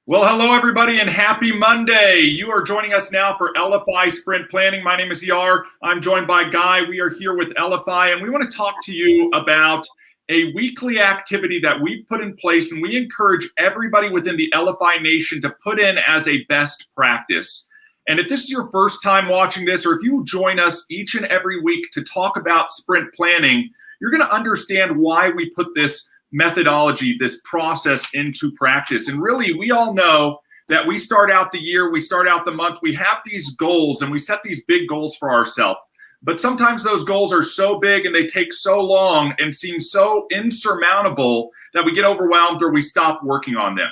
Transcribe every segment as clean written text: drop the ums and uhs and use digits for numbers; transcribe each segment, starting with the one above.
Well, hello, everybody, and happy Monday. You are joining us now for Elify Sprint Planning. My name is ER. I'm joined by Guy. We are here with Elify, and we want to talk to you about a weekly activity that we've put in place, and we encourage everybody within the Elify Nation to put in as a best practice. And if this is your first time watching this, or if you join us each and every week to talk about sprint planning, you're going to understand why we put this methodology, this process into practice. And really, we all know that we start out the year, we start out the month, we have these goals and we set these big goals for ourselves. But sometimes those goals are so big and they take so long and seem so insurmountable that we get overwhelmed or we stop working on them.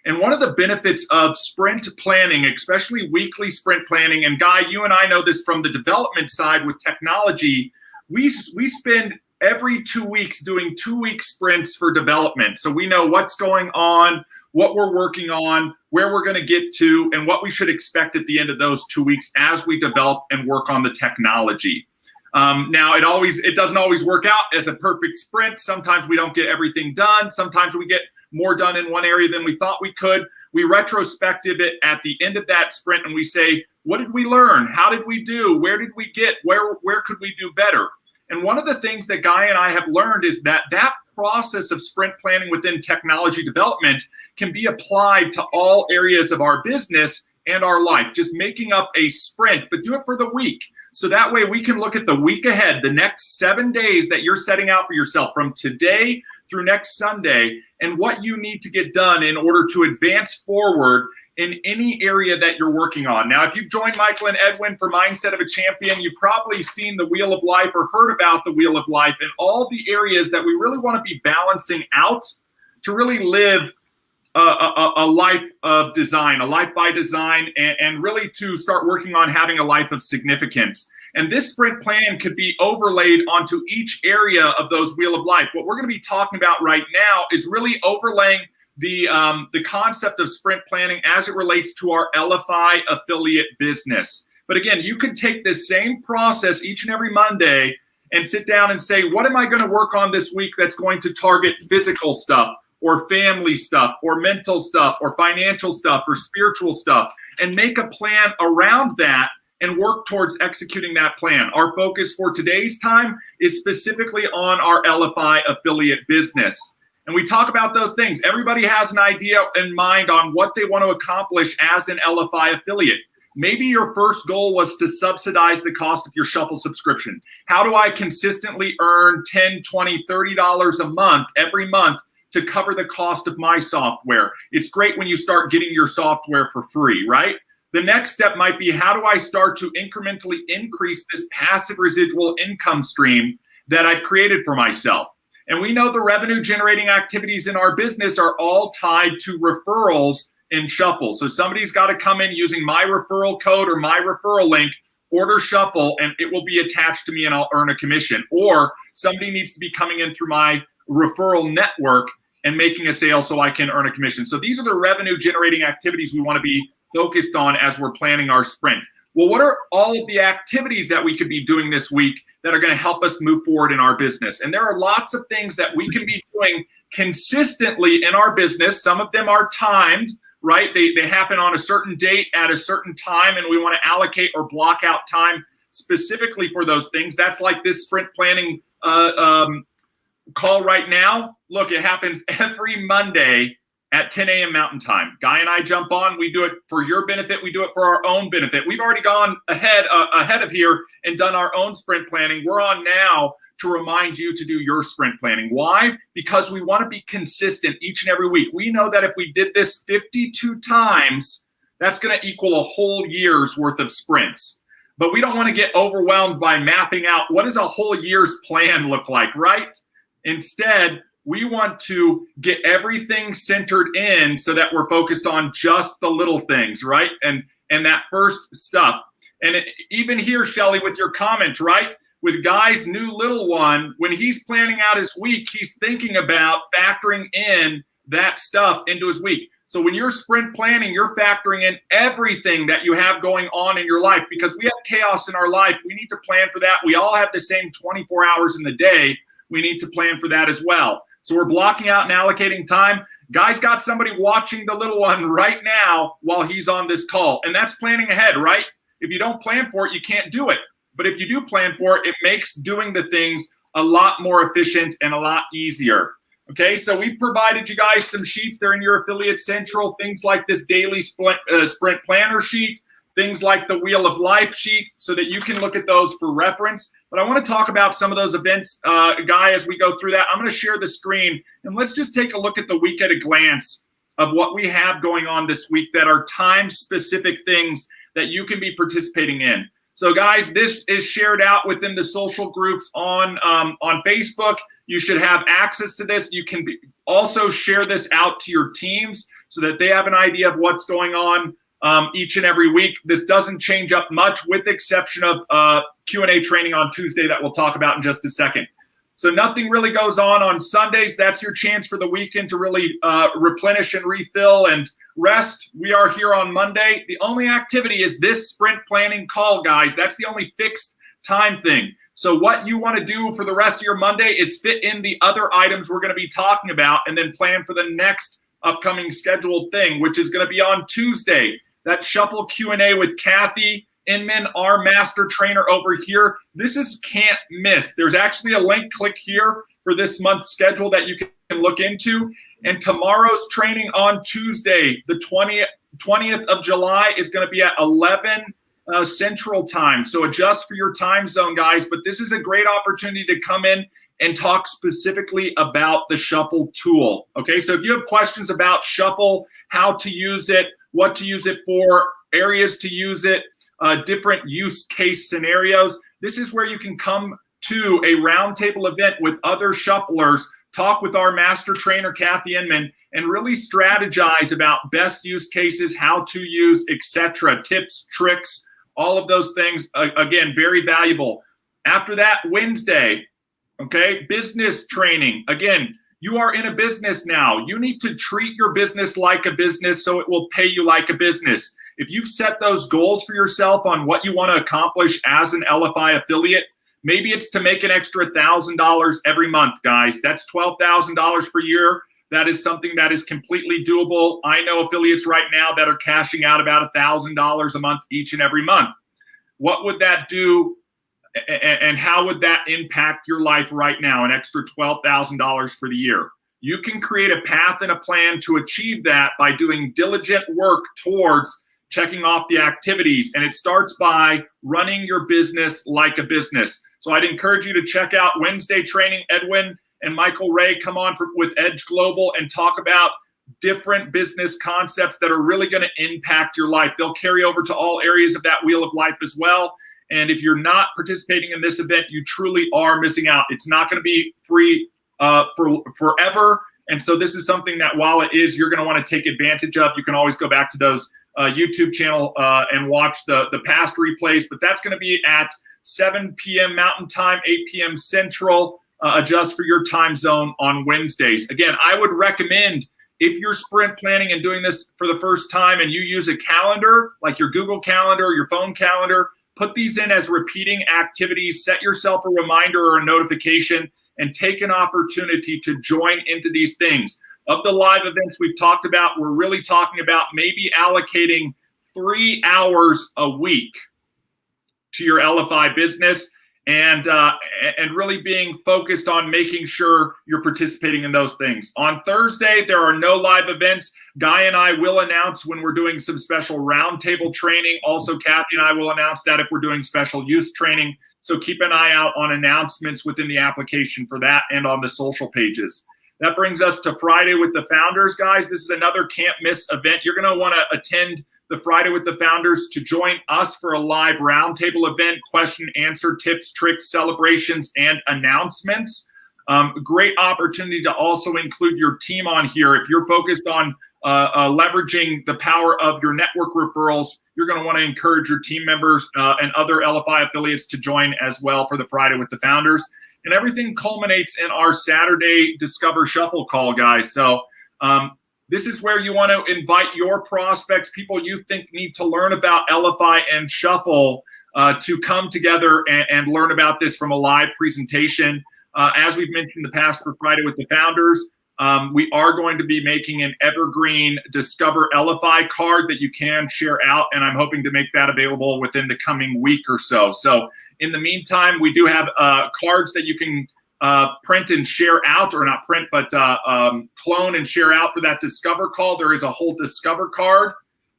And one of the benefits of sprint planning, especially weekly sprint planning, and Guy, you and I know this from the development side with technology, we spend every 2 weeks doing 2-week sprints for development. So we know what's going on, what we're working on, where we're going to get to, and what we should expect at the end of those 2 weeks as we develop and work on the technology. Now, it doesn't always work out as a perfect sprint. Sometimes we don't get everything done. Sometimes we get more done in one area than we thought we could. We retrospective it at the end of that sprint and we say, what did we learn? How did we do? Where did we get? Where could we do better? And one of the things that Guy and I have learned is that process of sprint planning within technology development can be applied to all areas of our business and our life. Just making up a sprint, but do it for the week. So that way we can look at the week ahead, the next 7 days that you're setting out for yourself from today through next Sunday, and what you need to get done in order to advance forward in any area that you're working on. Now, if you've joined Michael and Edwin for Mindset of a Champion, you've probably seen the Wheel of Life or heard about the Wheel of Life and all the areas that we really want to be balancing out to really live a life of design, a life by design, and really to start working on having a life of significance. And this sprint plan could be overlaid onto each area of those Wheel of Life. What we're going to be talking about right now is really overlaying the concept of sprint planning as it relates to our Elify affiliate business. But again, you can take this same process each and every Monday and sit down and say, what am I going to work on this week that's going to target physical stuff or family stuff or mental stuff or financial stuff or spiritual stuff, and make a plan around that and work towards executing that plan. Our focus for today's time is specifically on our Elify affiliate business. And we talk about those things. Everybody has an idea in mind on what they want to accomplish as an Elify affiliate. Maybe your first goal was to subsidize the cost of your Shuffle subscription. How do I consistently earn $10, $20, $30 a month, every month, to cover the cost of my software? It's great when you start getting your software for free, right? The next step might be, how do I start to incrementally increase this passive residual income stream that I've created for myself? And we know the revenue generating activities in our business are all tied to referrals in Shuffle. So somebody's got to come in using my referral code or my referral link, order Shuffle, and it will be attached to me and I'll earn a commission. Or somebody needs to be coming in through my referral network and making a sale so I can earn a commission. So these are the revenue generating activities we want to be focused on as we're planning our sprint. Well, what are all of the activities that we could be doing this week that are going to help us move forward in our business? And there are lots of things that we can be doing consistently in our business. Some of them are timed, right? They happen on a certain date at a certain time, and we want to allocate or block out time specifically for those things. That's like this sprint planning call right now. Look, it happens every Monday at 10 a.m. Mountain Time. Guy and I jump on. We do it for your benefit. We do it for our own benefit. We've already gone ahead of here and done our own sprint planning. We're on now to remind you to do your sprint planning. Why? Because we want to be consistent each and every week. We know that if we did this 52 times, that's going to equal a whole year's worth of sprints. But we don't want to get overwhelmed by mapping out what does a whole year's plan look like, right? Instead, we want to get everything centered in so that we're focused on just the little things, right? And that first stuff. And even here, Shelly, with your comment, right? With Guy's new little one, when he's planning out his week, he's thinking about factoring in that stuff into his week. So when you're sprint planning, you're factoring in everything that you have going on in your life, because we have chaos in our life. We need to plan for that. We all have the same 24 hours in the day. We need to plan for that as well. So we're blocking out and allocating time. Guy's got somebody watching the little one right now while he's on this call. And that's planning ahead, right? If you don't plan for it, you can't do it. But if you do plan for it, it makes doing the things a lot more efficient and a lot easier. Okay, so we provided you guys some sheets. They're in your Affiliate Central, things like this daily sprint planner sheet, things like the Wheel of Life sheet, so that you can look at those for reference. But I want to talk about some of those events, Guy, as we go through that. I'm going to share the screen, and let's just take a look at the week at a glance of what we have going on this week that are time-specific things that you can be participating in. So, guys, this is shared out within the social groups on Facebook. You should have access to this. You can also share this out to your teams so that they have an idea of what's going on each and every week. This doesn't change up much, with the exception of Q&A training on Tuesday that we'll talk about in just a second. So nothing really goes on Sundays. That's your chance for the weekend to really replenish and refill and rest. We are here on Monday. The only activity is this sprint planning call, guys. That's the only fixed time thing. So what you want to do for the rest of your Monday is fit in the other items we're going to be talking about and then plan for the next upcoming scheduled thing, which is going to be on Tuesday. That Shuffle Q&A with Kathy Inman, our master trainer over here. This is can't miss. There's actually a link, click here for this month's schedule that you can look into. And tomorrow's training on Tuesday, the 20th of July, is going to be at 11 Central Time. So adjust for your time zone, guys. But this is a great opportunity to come in and talk specifically about the Shuffle tool. Okay, so if you have questions about Shuffle, how to use it, what to use it for, areas to use it, different use case scenarios, this is where you can come to a roundtable event with other shufflers, talk with our master trainer, Kathy Inman, and really strategize about best use cases, how to use, etc., tips, tricks, all of those things. Again, very valuable. After that, Wednesday, okay, business training. Again, you are in a business now. You need to treat your business like a business so it will pay you like a business. If you've set those goals for yourself on what you want to accomplish as an Elify affiliate, maybe it's to make an extra $1,000 every month, guys. That's $12,000 per year. That is something that is completely doable. I know affiliates right now that are cashing out about $1,000 a month each and every month. What would that do, and how would that impact your life right now, an extra $12,000 for the year? You can create a path and a plan to achieve that by doing diligent work towards checking off the activities, and it starts by running your business like a business. So I'd encourage you to check out Wednesday training. Edwin and Michael Ray come on with Edge Global and talk about different business concepts that are really going to impact your life. They'll carry over to all areas of that Wheel of Life as well. And if you're not participating in this event, you truly are missing out. It's not going to be free for forever. And so this is something that, while it is, you're going to want to take advantage of. You can always go back to those YouTube channel and watch the past replays. But that's going to be at 7 p.m. Mountain Time, 8 p.m. Central. Adjust for your time zone on Wednesdays. Again, I would recommend, if you're sprint planning and doing this for the first time and you use a calendar, like your Google Calendar or your phone calendar, put these in as repeating activities, set yourself a reminder or a notification, and take an opportunity to join into these things. Of the live events we've talked about, we're really talking about maybe allocating 3 hours a week to your Elify business, and really being focused on making sure you're participating in those things. On Thursday, there are no live events. Guy and I will announce when we're doing some special roundtable training. Also, Kathy and I will announce that if we're doing special use training. So keep an eye out on announcements within the application for that and on the social pages. That brings us to Friday with the Founders, guys. This is another can't miss event. You're going to want to attend the Friday with the Founders to join us for a live roundtable event, question, answer, tips, tricks, celebrations, and announcements. Great opportunity to also include your team on here. If you're focused on leveraging the power of your network referrals, you're going to want to encourage your team members and other Elify affiliates to join as well for the Friday with the Founders. And everything culminates in our Saturday Discover Shuffle call, guys. So this is where you want to invite your prospects, people you think need to learn about Elify and Shuffle, to come together and learn about this from a live presentation. As we've mentioned in the past for Friday with the Founders, We are going to be making an evergreen Discover Elify card that you can share out, and I'm hoping to make that available within the coming week or so. So in the meantime, we do have cards that you can print and share out, or not print, but clone and share out for that Discover call. There is a whole Discover card,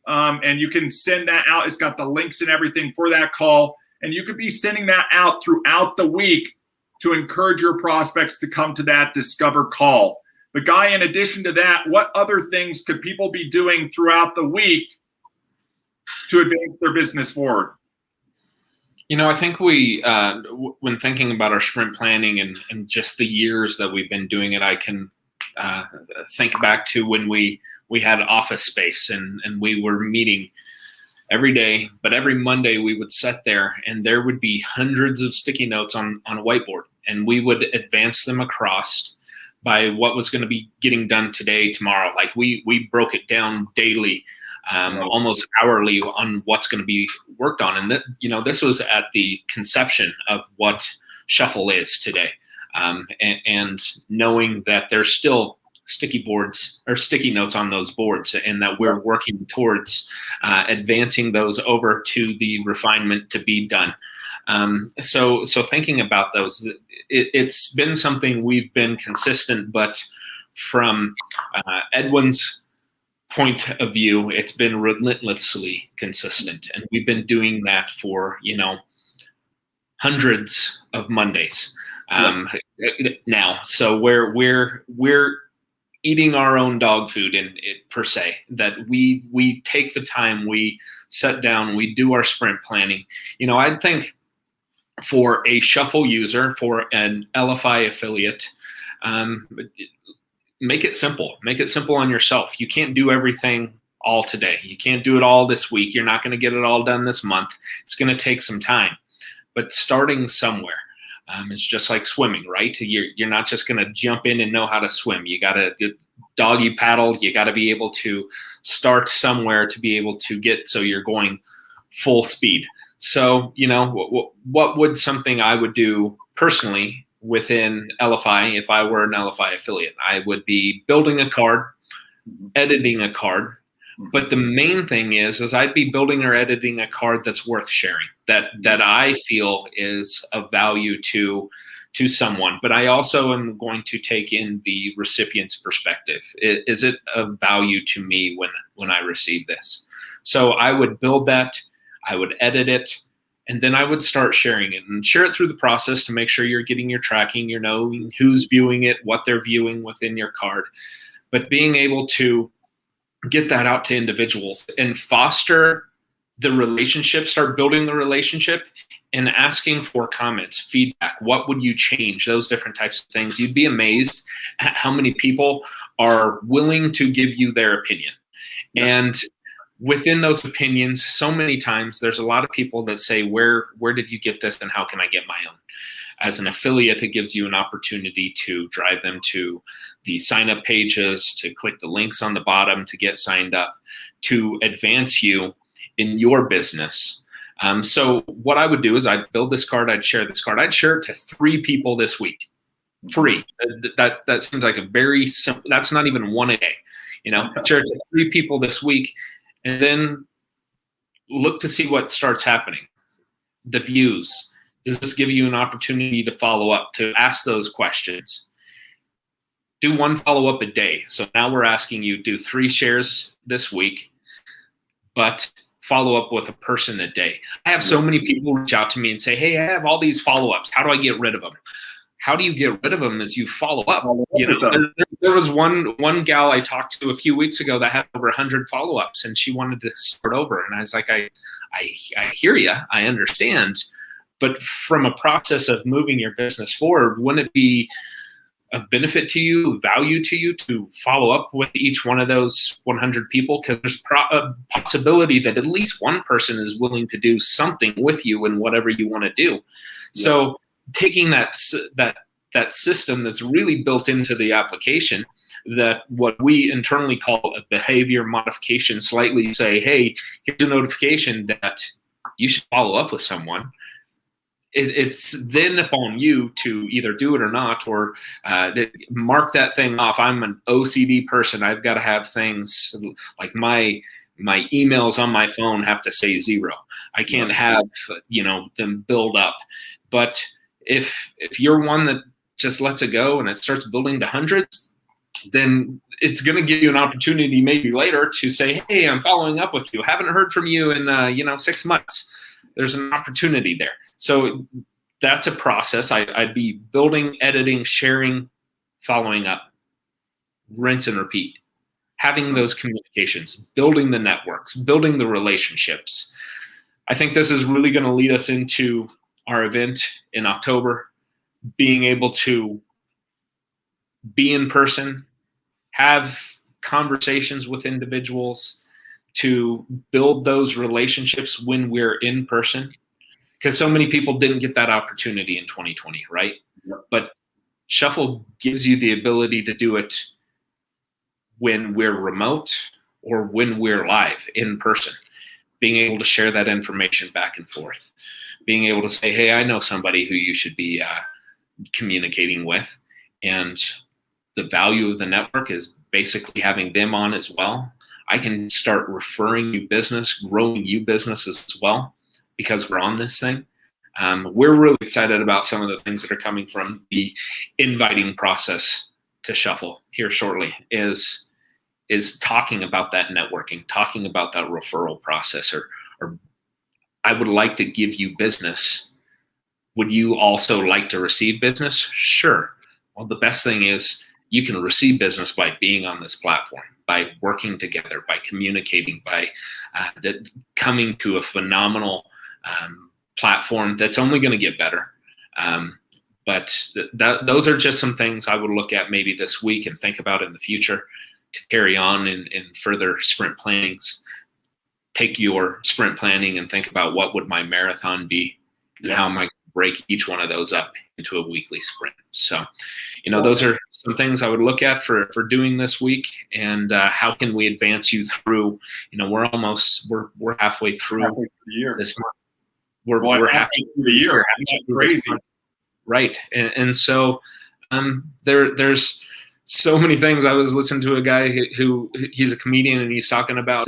and you can send that out. It's got the links and everything for that call, and you could be sending that out throughout the week to encourage your prospects to come to that Discover call. But Guy, in addition to that, what other things could people be doing throughout the week to advance their business forward? I think we, when thinking about our sprint planning and just the years that we've been doing it, I can think back to when we had office space and we were meeting every day, but every Monday we would sit there and there would be hundreds of sticky notes on a whiteboard, and we would advance them across by what was going to be getting done today, tomorrow. Like we broke it down daily, almost hourly, on what's going to be worked on. And that, this was at the conception of what Shuffle is today. And knowing that there's still sticky boards or sticky notes on those boards, and that we're working towards advancing those over to the refinement to be done. So thinking about those, it's been something we've been consistent, but from Edwin's point of view, it's been relentlessly consistent, and we've been doing that for hundreds of Mondays now. So we're eating our own dog food in it, per se, that we take the time, we sit down, we do our sprint planning. I'd think for a Shuffle user, for an Elify affiliate, make it simple. Make it simple on yourself. You can't do everything all today. You can't do it all this week. You're not going to get it all done this month. It's going to take some time. But starting somewhere, it's just like swimming, right? You're not just going to jump in and know how to swim. You got to doggy paddle. You got to be able to start somewhere to be able to get so you're going full speed. So, what would something I would do personally within Elify if I were an Elify affiliate? I would be building a card, editing a card. But the main thing is I'd be building or editing a card that's worth sharing, that I feel is of value to someone. But I also am going to take in the recipient's perspective. Is it of value to me when I receive this? So I would build that, I would edit it, and then I would start sharing it and share it through the process to make sure you're getting your tracking, you're knowing who's viewing it, what they're viewing within your card. But being able to get that out to individuals and foster the relationship, start building the relationship and asking for comments, feedback. What would you change? Those different types of things. You'd be amazed at how many people are willing to give you their opinion. And within those opinions, so many times there's a lot of people that say, where did you get this and how can I get my own? As an affiliate, it gives you an opportunity to drive them to the sign-up pages, to click the links on the bottom to get signed up, to advance you in your business. So what I would do is I'd build this card, I'd share this card, I'd share it to 3 people this week. 3. That seems like a very simple, that's not even 1 a day. Share it to 3 people this week, and then look to see what starts happening. The views. Does this give you an opportunity to follow up, to ask those questions? Do 1 follow-up a day. So now we're asking you do 3 shares this week, but follow up with a person a day. I have so many people reach out to me and say, hey, I have all these follow-ups. How do I get rid of them? How do you get rid of them is you follow up. There was one gal I talked to a few weeks ago that had over 100 follow-ups, and she wanted to start over. And I was like, I hear you. I understand. But from a process of moving your business forward, wouldn't it be of benefit to you, value to you to follow up with each one of those 100 people? Because there's a possibility that at least one person is willing to do something with you in whatever you want to do. Yeah. So taking that system that's really built into the application, that what we internally call a behavior modification, slightly say, hey, here's a notification that you should follow up with someone. it's then upon you to either do it or not, or mark that thing off. I'm an OCD person. I've got to have things like my emails on my phone have to say 0. I can't have, them build up. But if you're one that just lets it go and it starts building to hundreds, then it's going to give you an opportunity maybe later to say, hey, I'm following up with you. Haven't heard from you in 6 months. There's an opportunity there. So that's a process. I'd be building, editing, sharing, following up, rinse and repeat, having those communications, building the networks, building the relationships. I think this is really going to lead us into our event in October, being able to be in person, have conversations with individuals, to build those relationships when we're in person. Because so many people didn't get that opportunity in 2020, right? Yep. But Shuffle gives you the ability to do it when we're remote or when we're live in person. Being able to share that information back and forth. Being able to say, hey, I know somebody who you should be communicating with. And the value of the network is basically having them on as well. I can start referring you business, growing you business as well, because we're on this thing. We're really excited about some of the things that are coming from the inviting process to Shuffle here shortly, is talking about that networking, talking about that referral process, or I would like to give you business. Would you also like to receive business? Sure. Well, the best thing is you can receive business by being on this platform, by working together, by communicating, by coming to a phenomenal platform that's only going to get better. But those are just some things I would look at maybe this week and think about in the future to carry on in further sprint plannings. Take your sprint planning and think about what would my marathon be, and how am I going to break each one of those up into a weekly sprint. So, those are some things I would look at for doing this week, and how can we advance you through, we're halfway through the year. This month. We're halfway through the year. Crazy. Right. And so there's so many things. I was listening to a guy who he's a comedian, and he's talking about,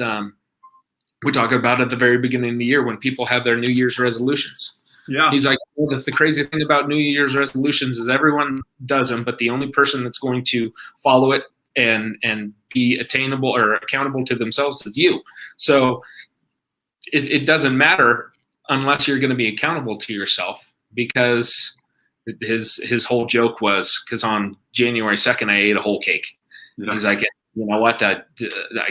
we talk about at the very beginning of the year when people have their New Year's resolutions. Yeah. He's like, well, the crazy thing about New Year's resolutions is everyone does them, but the only person that's going to follow it and be attainable or accountable to themselves is you. So it doesn't matter unless you're going to be accountable to yourself, because his whole joke was, because on January 2nd, I ate a whole cake. Yeah. He's like, you know what? I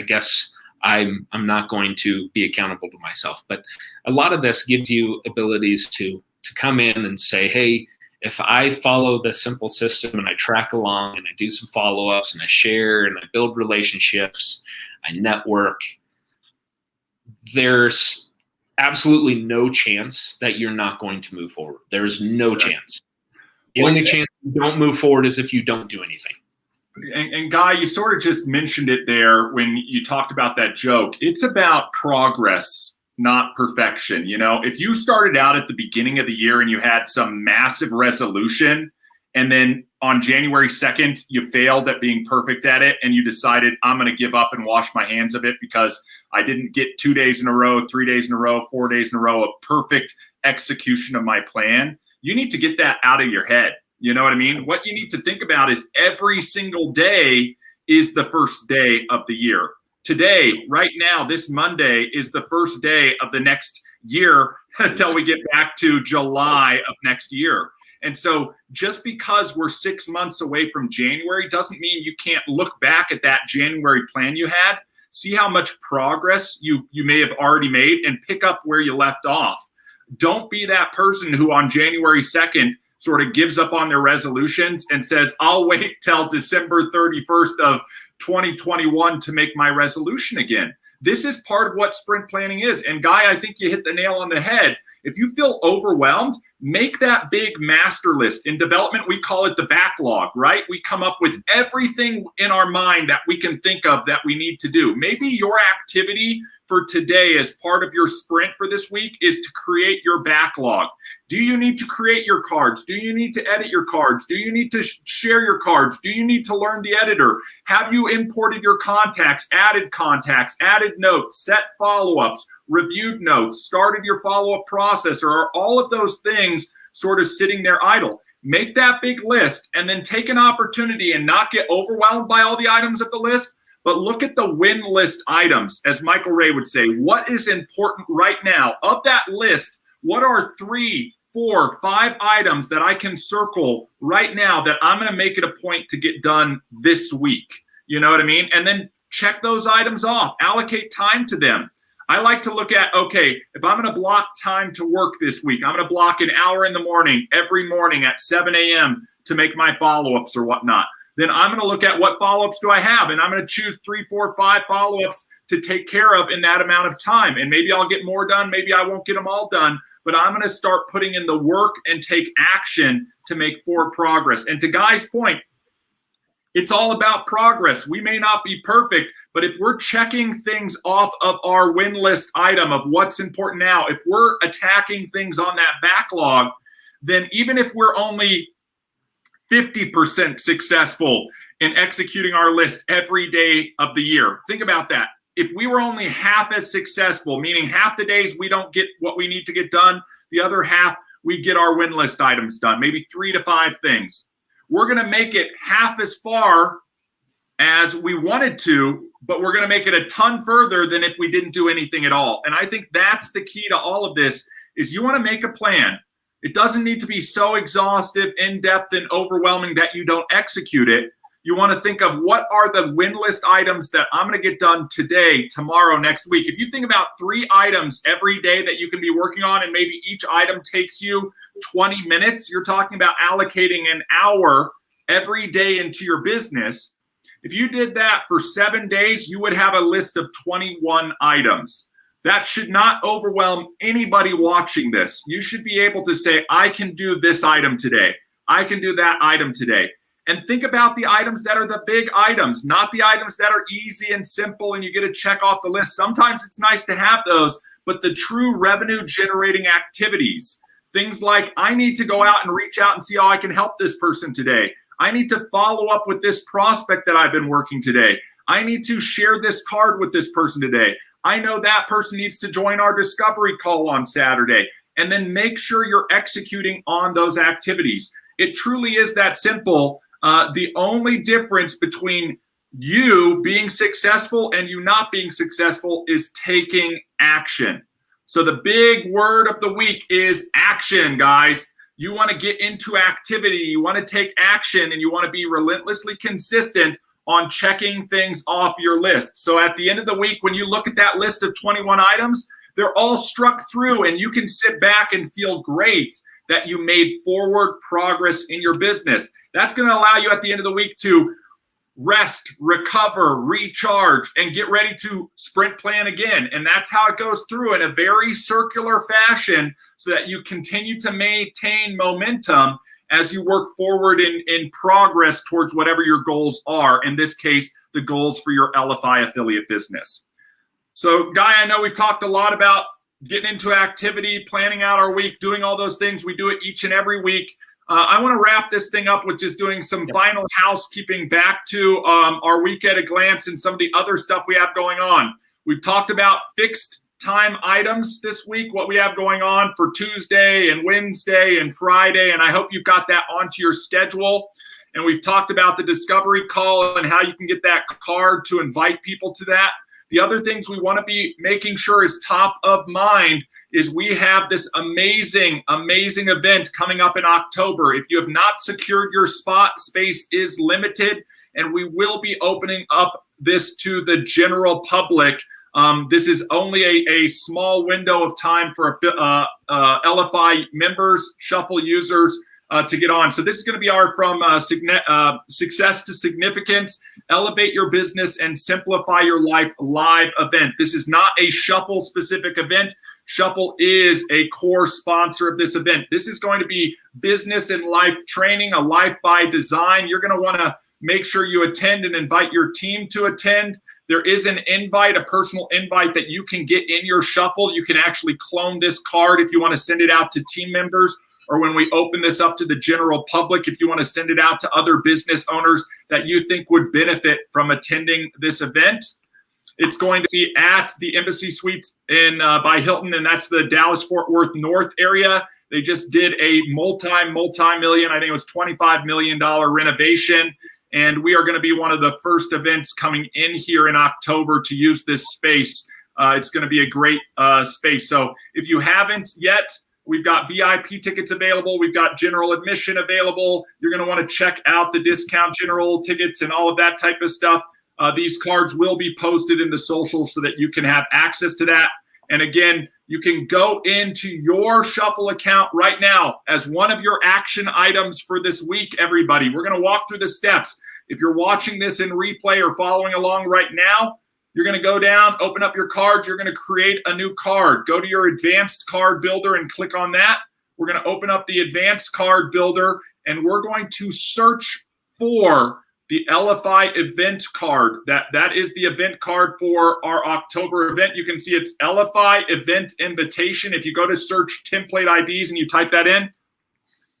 guess I'm not going to be accountable to myself. But a lot of this gives you abilities to come in and say, hey, if I follow this simple system and I track along and I do some follow-ups and I share and I build relationships, I network, there's absolutely no chance that you're not going to move forward. There's no chance. The only chance you don't move forward is if you don't do anything. And Guy, you sort of just mentioned it there when you talked about that joke. It's about progress, not perfection. If you started out at the beginning of the year and you had some massive resolution, and then on January 2nd, you failed at being perfect at it, and you decided, I'm going to give up and wash my hands of it because I didn't get 2 days in a row, 3 days in a row, 4 days in a row of perfect execution of my plan, you need to get that out of your head. You know what I mean? What you need to think about is every single day is the first day of the year. Today, right now, this Monday is the first day of the next year until we get back to July of next year. And so just because we're 6 months away from January doesn't mean you can't look back at that January plan you had, see how much progress you may have already made, and pick up where you left off. Don't be that person who on January 2nd sort of gives up on their resolutions and says, I'll wait till December 31st of 2021 to make my resolution again. This is part of what sprint planning is. And Guy, I think you hit the nail on the head. If you feel overwhelmed, make that big master list. In development, we call it the backlog, right? We come up with everything in our mind that we can think of that we need to do. Maybe your activity for today as part of your sprint for this week is to create your backlog. Do you need to create your cards? Do you need to edit your cards? Do you need to share your cards? Do you need to learn the editor? Have you imported your contacts, added notes, set follow-ups, reviewed notes, started your follow-up process, or are all of those things sort of sitting there idle? Make that big list and then take an opportunity and not get overwhelmed by all the items of the list, but look at the win list items, as Michael Ray would say. What is important right now? Of that list, what are 3, 4, 5 items that I can circle right now that I'm going to make it a point to get done this week? You know what I mean? And then check those items off. Allocate time to them. I like to look at, okay, if I'm going to block time to work this week, I'm going to block an hour in the morning, every morning at 7 a.m. to make my follow-ups or whatnot. Then I'm going to look at what follow-ups do I have, and I'm going to choose 3, 4, 5 follow-ups to take care of in that amount of time. And maybe I'll get more done, maybe I won't get them all done, but I'm going to start putting in the work and take action to make forward progress. And to Guy's point, it's all about progress. We may not be perfect, but if we're checking things off of our win list item of what's important now, if we're attacking things on that backlog, then even if we're only 50% successful in executing our list every day of the year, think about that. If we were only half as successful, meaning half the days we don't get what we need to get done, the other half we get our win list items done, maybe 3 to 5 things. We're going to make it half as far as we wanted to, but we're going to make it a ton further than if we didn't do anything at all. And I think that's the key to all of this is you want to make a plan. It doesn't need to be so exhaustive, in-depth, and overwhelming that you don't execute it. You want to think of what are the win list items that I'm going to get done today, tomorrow, next week. If you think about 3 items every day that you can be working on, and maybe each item takes you 20 minutes, you're talking about allocating an hour every day into your business. If you did that for 7 days, you would have a list of 21 items. That should not overwhelm anybody watching this. You should be able to say, I can do this item today. I can do that item today. And think about the items that are the big items, not the items that are easy and simple and you get to check off the list. Sometimes it's nice to have those, but the true revenue generating activities, things like I need to go out and reach out and see how I can help this person today. I need to follow up with this prospect that I've been working today. I need to share this card with this person today. I know that person needs to join our discovery call on Saturday. And then make sure you're executing on those activities. It truly is that simple. The only difference between you being successful and you not being successful is taking action. So the big word of the week is action, guys. You want to get into activity, you want to take action, and you want to be relentlessly consistent on checking things off your list. So at the end of the week, when you look at that list of 21 items, they're all struck through, and you can sit back and feel great that you made forward progress in your business. That's going to allow you at the end of the week to rest, recover, recharge, and get ready to sprint plan again. And that's how it goes through in a very circular fashion so that you continue to maintain momentum as you work forward in progress towards whatever your goals are. In this case, the goals for your Elify affiliate business. So, Guy, I know we've talked a lot about getting into activity, planning out our week, doing all those things. We do it each and every week. I want to wrap this thing up with just doing some final housekeeping back to our week at a glance and some of the other stuff we have going on. We've talked about fixed time items this week, what we have going on for Tuesday and Wednesday and Friday, and I hope you've got that onto your schedule. And we've talked about the discovery call and how you can get that card to invite people to that. The other things we want to be making sure is top of mind is we have this amazing, amazing event coming up in October. If you have not secured your spot, space is limited, and we will be opening up this to the general public. This is only a small window of time for Elify members, Shuffle users to get on. So this is going to be our From Success to Significance, Elevate Your Business and Simplify Your Life live event. This is not a Shuffle specific event. Shuffle is a core sponsor of this event. This is going to be business and life training, a life by design. You're going to want to make sure you attend and invite your team to attend. There is an invite, a personal invite that you can get in your shuffle. You can actually clone this card if you want to send it out to team members, or when we open this up to the general public, if you want to send it out to other business owners that you think would benefit from attending this event. It's going to be at the Embassy Suites in by Hilton, and that's the Dallas-Fort Worth North area. They just did a multi-million, I think it was $25 million renovation. And we are going to be one of the first events coming in here in October to use this space. It's going to be a great space. So if you haven't yet, we've got VIP tickets available. We've got general admission available. You're going to want to check out the discount general tickets and all of that type of stuff. These cards will be posted in the socials so that you can have access to that. And again, you can go into your Shuffle account right now as one of your action items for this week, everybody. We're going to walk through the steps. If you're watching this in replay or following along right now, you're going to go down, open up your cards. You're going to create a new card. Go to your advanced card builder and click on that. We're going to open up the advanced card builder, and we're going to search for the Elify event card. That is the event card for our October event. You can see it's Elify event invitation. If you go to search template IDs and you type that in,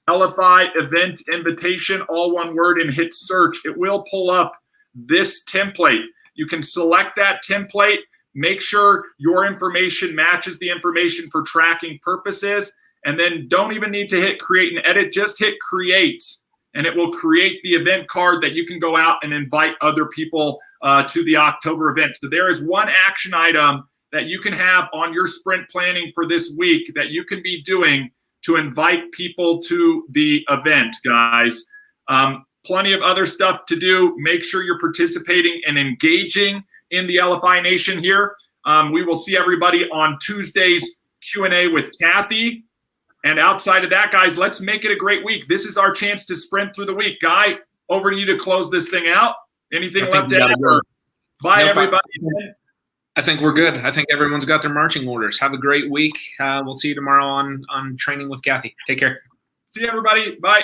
Elify event invitation, all one word, and hit search, it will pull up this template. You can select that template, make sure your information matches the information for tracking purposes, and then don't even need to hit create and edit, just hit create. And it will create the event card that you can go out and invite other people to the October event. So there is one action item that you can have on your sprint planning for this week that you can be doing to invite people to the event, guys. Plenty of other stuff to do. Make sure you're participating and engaging in the Elify Nation here. We will see everybody on Tuesday's Q&A with Kathy. And outside of that, guys, let's make it a great week. This is our chance to sprint through the week. Guy, over to you to close this thing out. Anything left to add? Bye, everybody. I think we're good. I think everyone's got their marching orders. Have a great week. We'll see you tomorrow on Training with Kathy. Take care. See you, everybody. Bye.